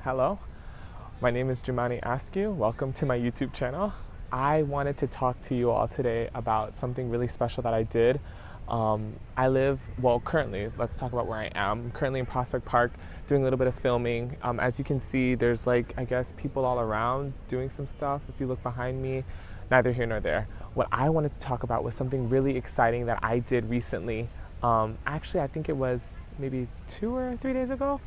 Hello, my name is Jumani Askew. Welcome to my YouTube channel. I wanted to talk to you all today about something really special that I did. Currently, let's talk about where I am. I'm currently in Prospect Park doing a little bit of filming. As you can see, there's people all around doing some stuff. If you look behind me, neither here nor there. What I wanted to talk about was something really exciting that I did recently. Actually, I think it was maybe 2 or 3 days ago.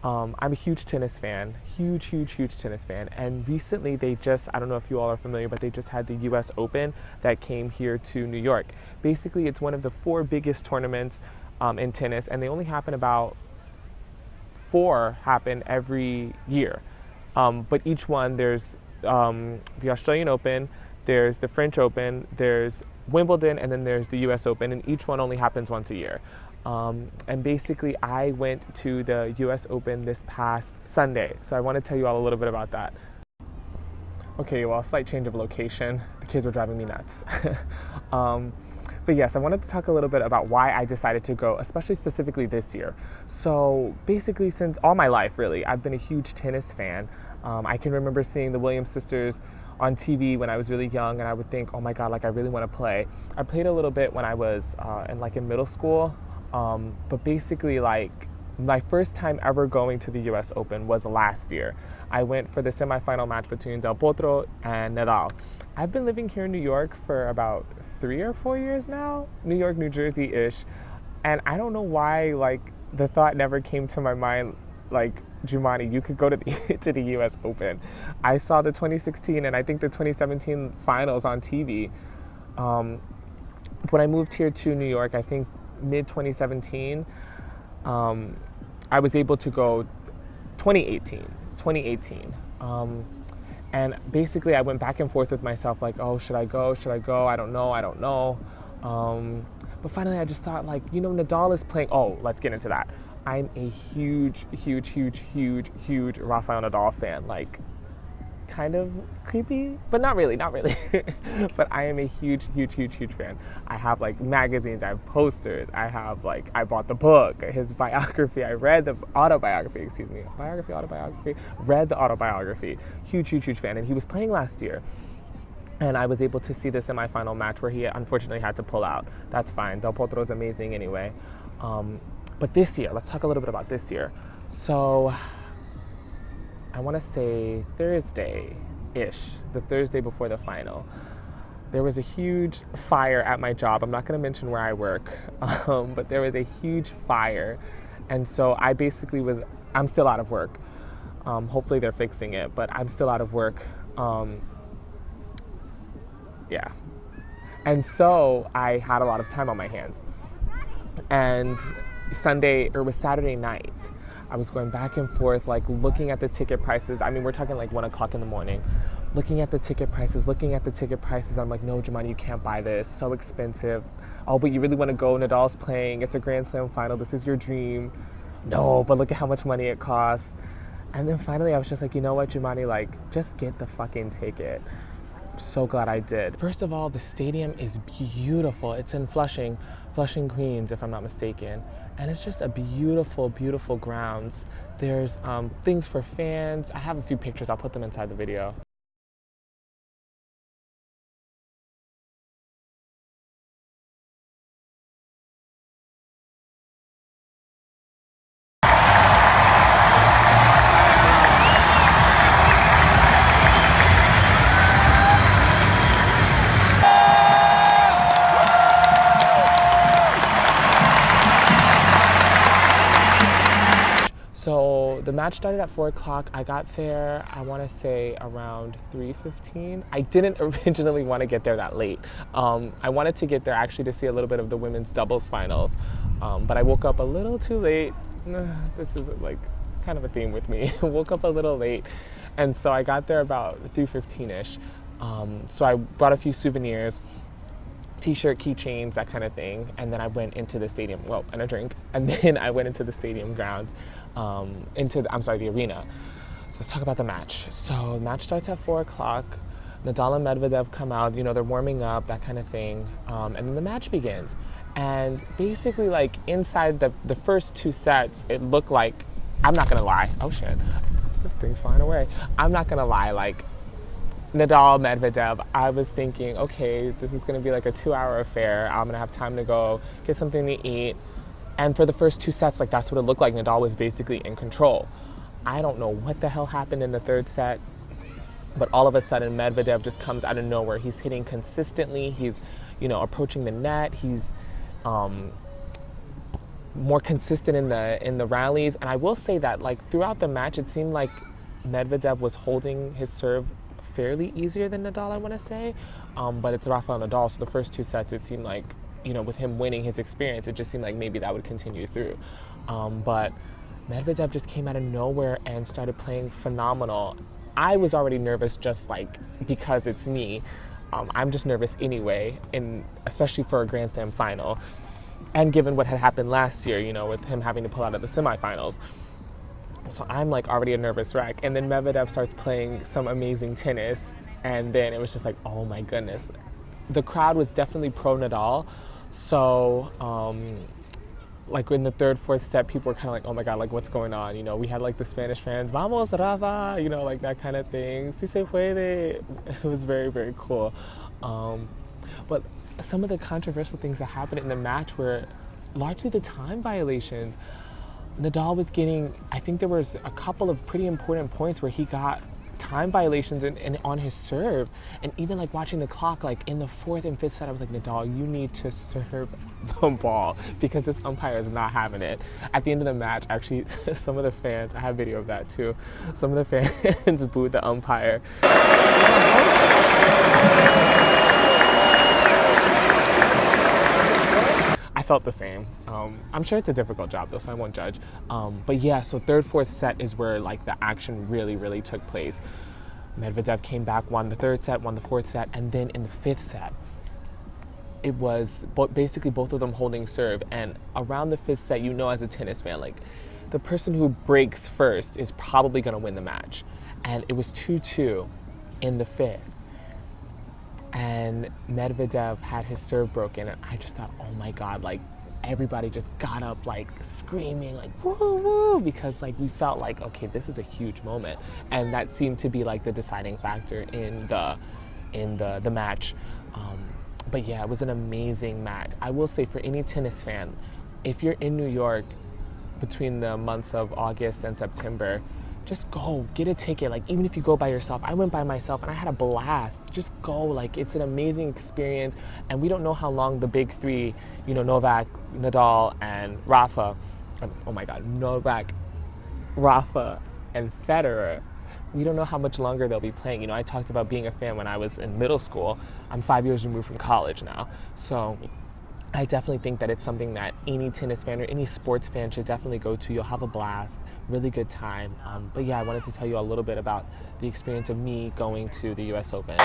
I'm a huge tennis fan, huge tennis fan. And recently I don't know if you all are familiar, but they just had the US Open that came here to New York. Basically, it's one of the 4 biggest tournaments in tennis, and they only happen 4 happen every year. But each one, there's the Australian Open, there's the French Open, there's Wimbledon, and then there's the US Open, and each one only happens once a year. And basically, I went to the US Open this past Sunday, so I want to tell you all a little bit about that. Okay, well, slight change of location. The kids were driving me nuts. But yes, I wanted to talk a little bit about why I decided to go, especially specifically this year. So basically, since all my life, really, I've been a huge tennis fan. I can remember seeing the Williams sisters on TV when I was really young, and I would think, oh my God, I really want to play. I played a little bit when I was in middle school. But basically, my first time ever going to the US Open was last year. I went for the semifinal match between Del Potro and Nadal. I've been living here in New York for about 3 or 4 years now, New York, New Jersey-ish. And I don't know why, the thought never came to my mind, Jumani, you could go to the US Open. I saw the 2016 and I think the 2017 finals on TV. When I moved here to New York, I think mid-2017, I was able to go 2018. And basically I went back and forth with myself, oh, should I go? I don't know. But finally I just thought, Nadal is playing, oh, let's get into that. I'm a huge Rafael Nadal fan, kind of creepy, but not really. But I am a huge fan. I have magazines, I have posters, I bought the book, his biography, I read the autobiography, read the autobiography. Huge fan. And he was playing last year, and I was able to see the semifinal match where he unfortunately had to pull out. That's fine. Del Potro's amazing anyway. But this year, let's talk a little bit about this year. So I want to say Thursday-ish, the Thursday before the final, there was a huge fire at my job. I'm not going to mention where I work, but there was a huge fire. And so I'm still out of work. Hopefully they're fixing it, but I'm still out of work. Yeah. And so I had a lot of time on my hands. And Saturday night, I was going back and forth, looking at the ticket prices. I mean, we're talking 1 o'clock in the morning. Looking at the ticket prices. I'm like, no, Jumani, you can't buy this. So expensive. Oh, but you really want to go? Nadal's playing. It's a Grand Slam final. This is your dream. No, but look at how much money it costs. And then finally, I was just like, you know what, Jumani, just get the fucking ticket. I'm so glad I did. First of all, the stadium is beautiful. It's in Flushing, Queens, if I'm not mistaken. And it's just a beautiful grounds. There's things for fans. I have a few pictures. I'll put them inside the video. So the match started at 4 o'clock. I got there, I want to say around 3:15. I didn't originally want to get there that late. I wanted to get there actually to see a little bit of the women's doubles finals, but I woke up a little too late. This is kind of a theme with me. Woke up a little late, and so I got there about 3:15-ish. So I brought a few souvenirs, t-shirt, keychains, that kind of thing, and then I went into the stadium, and a drink, and then I went into the stadium grounds, the arena. So let's talk about the match. So the match starts at 4 o'clock. Nadal and Medvedev come out, they're warming up, that kind of thing, and then the match begins. And basically, inside the first 2 sets, it looked like, I'm not gonna lie, oh shit, things flying away. I'm not gonna lie, like Nadal, Medvedev, I was thinking, okay, this is gonna be like a 2-hour affair. I'm gonna have time to go get something to eat. And for the first 2 sets, like that's what it looked like. Nadal was basically in control. I don't know what the hell happened in the 3rd set, but all of a sudden Medvedev just comes out of nowhere. He's hitting consistently. He's, approaching the net. He's more consistent in the rallies. And I will say that like throughout the match, it seemed like Medvedev was holding his serve fairly easier than Nadal, I want to say. But it's Rafael Nadal, so the first 2 sets, it seemed like, with him winning his experience, it just seemed like maybe that would continue through. But Medvedev just came out of nowhere and started playing phenomenal. I was already nervous just like because it's me. I'm just nervous anyway, especially for a Grand Slam final. And given what had happened last year, with him having to pull out of the semifinals. So I'm like already a nervous wreck. And then Medvedev starts playing some amazing tennis. And then it was just like, oh my goodness. The crowd was definitely pro Nadal. So like in the 3rd, 4th set, people were kind of like, oh my God, like what's going on? We had like the Spanish fans, vamos Rafa, like that kind of thing. Si se puede. It was very, very cool. But some of the controversial things that happened in the match were largely the time violations. Nadal was getting, I think there was a couple of pretty important points where he got time violations and on his serve. And even like watching the clock, like in the 4th and 5th set, I was like, Nadal, you need to serve the ball because this umpire is not having it. At the end of the match, actually, some of the fans, I have video of that too, some of the fans booed the umpire. I felt the same. I'm sure it's a difficult job though, so I won't judge. But yeah, so 3rd, 4th set is where like the action really, really took place. Medvedev came back, won the 3rd set, won the 4th set, and then in the 5th set, it was basically both of them holding serve. And around the 5th set, as a tennis fan, like the person who breaks first is probably gonna win the match. And it was 2-2 in the 5th. And Medvedev had his serve broken, and I just thought, oh my God, like everybody just got up like screaming like woo woo, because like we felt like, okay, this is a huge moment. And that seemed to be like the deciding factor in the match. But yeah, it was an amazing match. I will say, for any tennis fan, if you're in New York between the months of August and September, just go, get a ticket. Like even if you go by yourself, I went by myself and I had a blast. Just go, like it's an amazing experience. And we don't know how long the big 3, Novak, Nadal, and Rafa, oh my God, Novak, Rafa, and Federer, we don't know how much longer they'll be playing. I talked about being a fan when I was in middle school. I'm 5 years removed from college now. So I definitely think that it's something that any tennis fan or any sports fan should definitely go to. You'll have a blast, really good time. But yeah, I wanted to tell you a little bit about the experience of me going to the US Open.